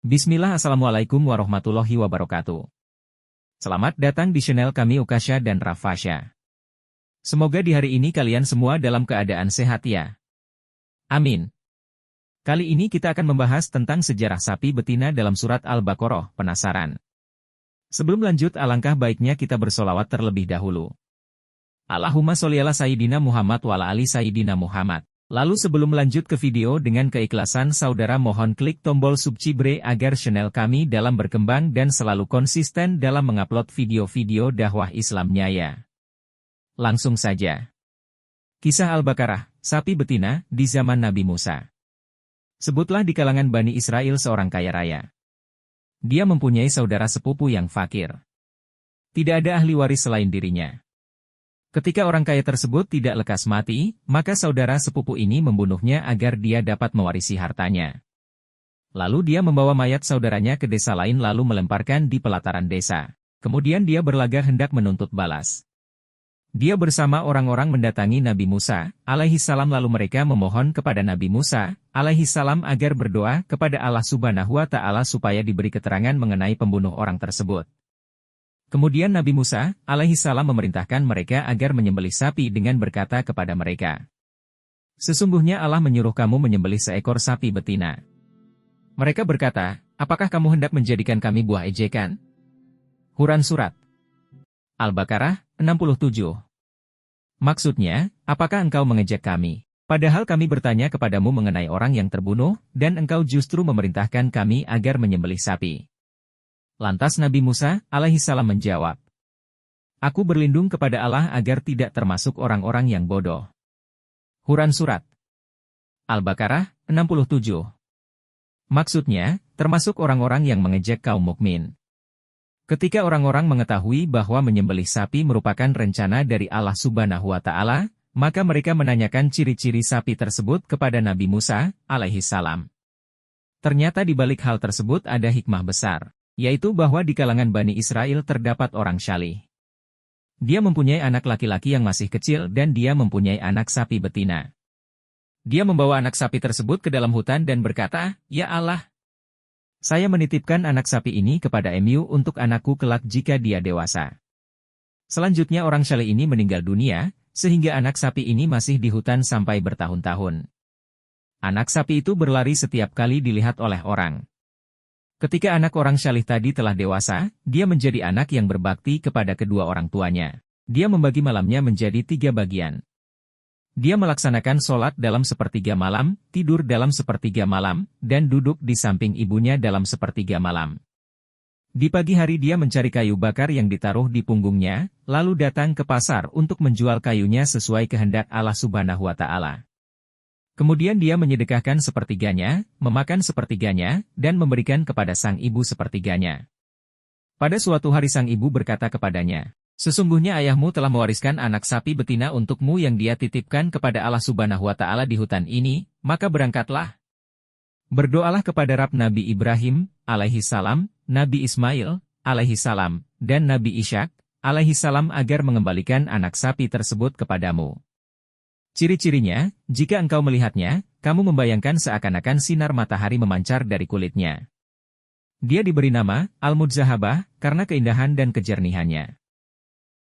Bismillah, Assalamualaikum warahmatullahi wabarakatuh. Selamat datang di channel kami Ukasha dan Rafasha. Semoga di hari ini kalian semua dalam keadaan sehat ya. Amin. Kali ini kita akan membahas tentang sejarah sapi betina dalam surat Al-Baqarah. Penasaran? Sebelum lanjut, alangkah baiknya kita bersolawat terlebih dahulu. Allahumma sholli ala Sayyidina Muhammad wa ala ali Sayyidina Muhammad. Lalu sebelum lanjut ke video, dengan keikhlasan saudara mohon klik tombol subscribe agar channel kami dalam berkembang dan selalu konsisten dalam mengupload video-video dakwah Islamnya ya. Langsung saja. Kisah Al-Baqarah, sapi betina, di zaman Nabi Musa. Sebutlah di kalangan Bani Israel seorang kaya raya. Dia mempunyai saudara sepupu yang fakir. Tidak ada ahli waris selain dirinya. Ketika orang kaya tersebut tidak lekas mati, maka saudara sepupu ini membunuhnya agar dia dapat mewarisi hartanya. Lalu dia membawa mayat saudaranya ke desa lain lalu melemparkan di pelataran desa. Kemudian dia berlagak hendak menuntut balas. Dia bersama orang-orang mendatangi Nabi Musa, alaihissalam, lalu mereka memohon kepada Nabi Musa, alaihissalam, agar berdoa kepada Allah Subhanahu wa Ta'ala supaya diberi keterangan mengenai pembunuh orang tersebut. Kemudian Nabi Musa, alaihissalam, memerintahkan mereka agar menyembelih sapi dengan berkata kepada mereka, "Sesungguhnya Allah menyuruh kamu menyembelih seekor sapi betina." Mereka berkata, "Apakah kamu hendak menjadikan kami buah ejekan?" Quran Surat Al-Baqarah 67. Maksudnya, apakah engkau mengejek kami? Padahal kami bertanya kepadamu mengenai orang yang terbunuh, dan engkau justru memerintahkan kami agar menyembelih sapi. Lantas Nabi Musa, alaihissalam, menjawab, "Aku berlindung kepada Allah agar tidak termasuk orang-orang yang bodoh." Quran Surat Al-Baqarah 67. Maksudnya, termasuk orang-orang yang mengejek kaum mukmin. Ketika orang-orang mengetahui bahwa menyembelih sapi merupakan rencana dari Allah Subhanahu wa Ta'ala, maka mereka menanyakan ciri-ciri sapi tersebut kepada Nabi Musa, alaihissalam. Ternyata di balik hal tersebut ada hikmah besar, yaitu bahwa di kalangan Bani Israel terdapat orang syalih. Dia mempunyai anak laki-laki yang masih kecil dan dia mempunyai anak sapi betina. Dia membawa anak sapi tersebut ke dalam hutan dan berkata, "Ya Allah, saya menitipkan anak sapi ini kepada Mu untuk anakku kelak jika dia dewasa." Selanjutnya orang syalih ini meninggal dunia, sehingga anak sapi ini masih di hutan sampai bertahun-tahun. Anak sapi itu berlari setiap kali dilihat oleh orang. Ketika anak orang syalih tadi telah dewasa, dia menjadi anak yang berbakti kepada kedua orang tuanya. Dia membagi malamnya menjadi 3 bagian. Dia melaksanakan sholat dalam 1/3 malam, tidur dalam 1/3 malam, dan duduk di samping ibunya dalam 1/3 malam. Di pagi hari dia mencari kayu bakar yang ditaruh di punggungnya, lalu datang ke pasar untuk menjual kayunya sesuai kehendak Allah Subhanahu wa Ta'ala. Kemudian dia menyedekahkan 1/3-nya, memakan 1/3-nya, dan memberikan kepada sang ibu 1/3-nya. Pada suatu hari sang ibu berkata kepadanya, "Sesungguhnya ayahmu telah mewariskan anak sapi betina untukmu yang dia titipkan kepada Allah Subhanahu wa Ta'ala di hutan ini, maka berangkatlah. Berdoalah kepada Rabb Nabi Ibrahim, alaihissalam, Nabi Ismail, alaihissalam, dan Nabi Ishak, alaihissalam, agar mengembalikan anak sapi tersebut kepadamu. Ciri-cirinya, jika engkau melihatnya, kamu membayangkan seakan-akan sinar matahari memancar dari kulitnya." Dia diberi nama Al-Mudzahabah karena keindahan dan kejernihannya.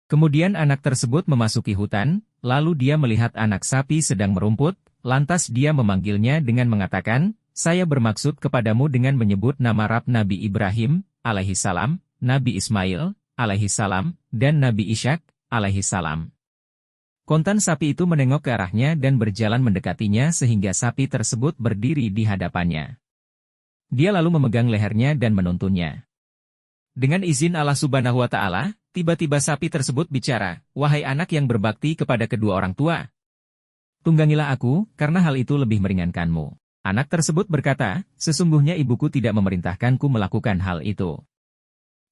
Kemudian anak tersebut memasuki hutan, lalu dia melihat anak sapi sedang merumput, lantas dia memanggilnya dengan mengatakan, "Saya bermaksud kepadamu dengan menyebut nama Rabb Nabi Ibrahim, alaihissalam, Nabi Ismail, alaihissalam, dan Nabi Ishak, alaihissalam." Kontan sapi itu menengok ke arahnya dan berjalan mendekatinya sehingga sapi tersebut berdiri di hadapannya. Dia lalu memegang lehernya dan menuntunnya. Dengan izin Allah Subhanahu wa Ta'ala, tiba-tiba sapi tersebut bicara, "Wahai anak yang berbakti kepada kedua orang tua, tunggangilah aku, karena hal itu lebih meringankanmu." Anak tersebut berkata, "Sesungguhnya ibuku tidak memerintahkanku melakukan hal itu."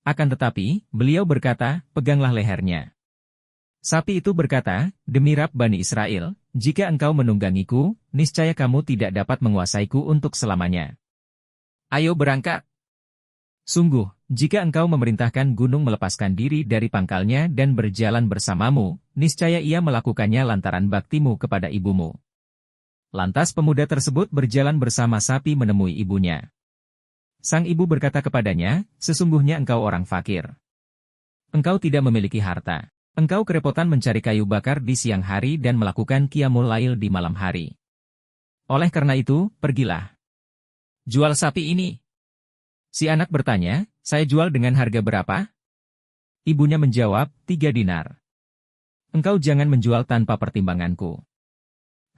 Akan tetapi, beliau berkata, "Peganglah lehernya." Sapi itu berkata, "Demi Rabb Bani Israel, jika engkau menunggangiku, niscaya kamu tidak dapat menguasaiku untuk selamanya. Ayo berangkat. Sungguh, jika engkau memerintahkan gunung melepaskan diri dari pangkalnya dan berjalan bersamamu, niscaya ia melakukannya lantaran baktimu kepada ibumu." Lantas pemuda tersebut berjalan bersama sapi menemui ibunya. Sang ibu berkata kepadanya, sesungguhnya engkau orang fakir. Engkau tidak memiliki harta. Engkau kerepotan mencari kayu bakar di siang hari dan melakukan qiyamul lail di malam hari. Oleh karena itu, pergilah. Jual sapi ini. Si anak bertanya, saya jual dengan harga berapa? Ibunya menjawab, 3 dinar. Engkau jangan menjual tanpa pertimbanganku.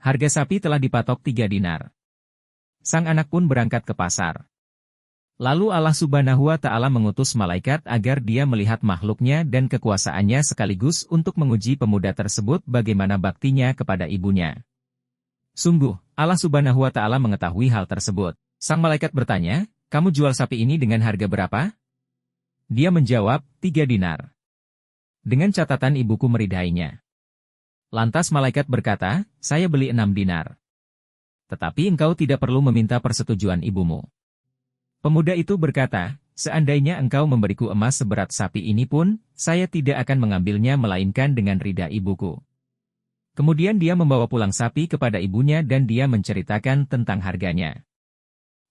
Harga sapi telah dipatok 3 dinar. Sang anak pun berangkat ke pasar. Lalu Allah Subhanahu wa Ta'ala mengutus malaikat agar dia melihat makhluknya dan kekuasaannya sekaligus untuk menguji pemuda tersebut bagaimana baktinya kepada ibunya. Sungguh, Allah Subhanahu wa Ta'ala mengetahui hal tersebut. Sang malaikat bertanya, kamu jual sapi ini dengan harga berapa? Dia menjawab, 3 dinar. Dengan catatan ibuku meridainya. Lantas malaikat berkata, saya beli 6 dinar. Tetapi engkau tidak perlu meminta persetujuan ibumu. Pemuda itu berkata, seandainya engkau memberiku emas seberat sapi ini pun, saya tidak akan mengambilnya melainkan dengan ridha ibuku. Kemudian dia membawa pulang sapi kepada ibunya dan dia menceritakan tentang harganya.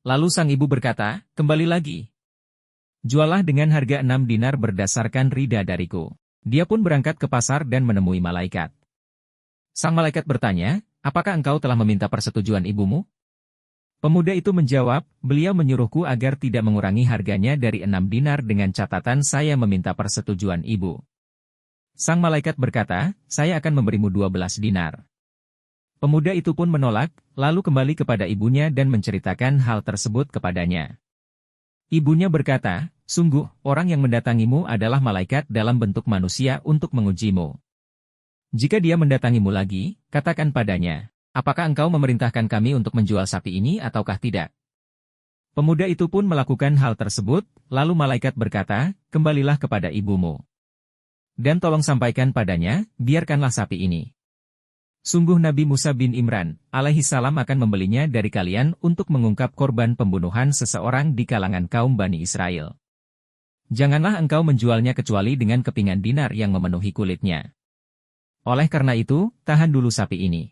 Lalu sang ibu berkata, kembali lagi. Jualah dengan harga 6 dinar berdasarkan ridha dariku. Dia pun berangkat ke pasar dan menemui malaikat. Sang malaikat bertanya, apakah engkau telah meminta persetujuan ibumu? Pemuda itu menjawab, beliau menyuruhku agar tidak mengurangi harganya dari 6 dinar dengan catatan saya meminta persetujuan ibu. Sang malaikat berkata, saya akan memberimu 12 dinar. Pemuda itu pun menolak, lalu kembali kepada ibunya dan menceritakan hal tersebut kepadanya. Ibunya berkata, sungguh, orang yang mendatangimu adalah malaikat dalam bentuk manusia untuk mengujimu. Jika dia mendatangimu lagi, katakan padanya, apakah engkau memerintahkan kami untuk menjual sapi ini ataukah tidak? Pemuda itu pun melakukan hal tersebut, lalu malaikat berkata, kembalilah kepada ibumu. Dan tolong sampaikan padanya, biarkanlah sapi ini. Sungguh Nabi Musa bin Imran, alaihi salam akan membelinya dari kalian untuk mengungkap korban pembunuhan seseorang di kalangan kaum Bani Israel. Janganlah engkau menjualnya kecuali dengan kepingan dinar yang memenuhi kulitnya. Oleh karena itu, tahan dulu sapi ini.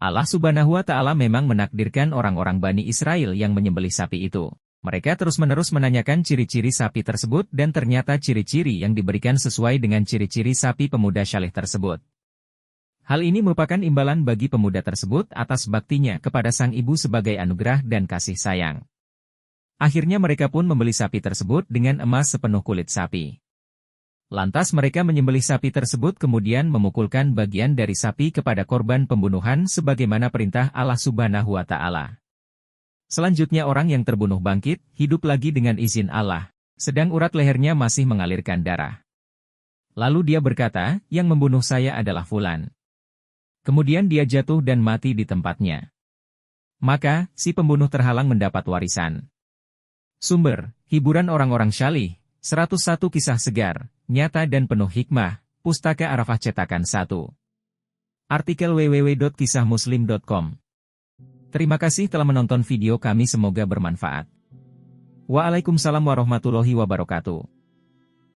Allah Subhanahu wa Ta'ala memang menakdirkan orang-orang Bani Israel yang menyembelih sapi itu. Mereka terus-menerus menanyakan ciri-ciri sapi tersebut dan ternyata ciri-ciri yang diberikan sesuai dengan ciri-ciri sapi pemuda syalih tersebut. Hal ini merupakan imbalan bagi pemuda tersebut atas baktinya kepada sang ibu sebagai anugerah dan kasih sayang. Akhirnya mereka pun membeli sapi tersebut dengan emas sepenuh kulit sapi. Lantas mereka menyembelih sapi tersebut kemudian memukulkan bagian dari sapi kepada korban pembunuhan sebagaimana perintah Allah Subhanahu wa Ta'ala. Selanjutnya orang yang terbunuh bangkit, hidup lagi dengan izin Allah, sedang urat lehernya masih mengalirkan darah. Lalu dia berkata, yang membunuh saya adalah Fulan. Kemudian dia jatuh dan mati di tempatnya. Maka, si pembunuh terhalang mendapat warisan. Sumber, hiburan orang-orang syalih, 101 kisah segar, nyata dan penuh hikmah, Pustaka Arafah cetakan 1. Artikel www.kisahmuslim.com. Terima kasih telah menonton video kami, semoga bermanfaat. Waalaikumsalam warahmatullahi wabarakatuh.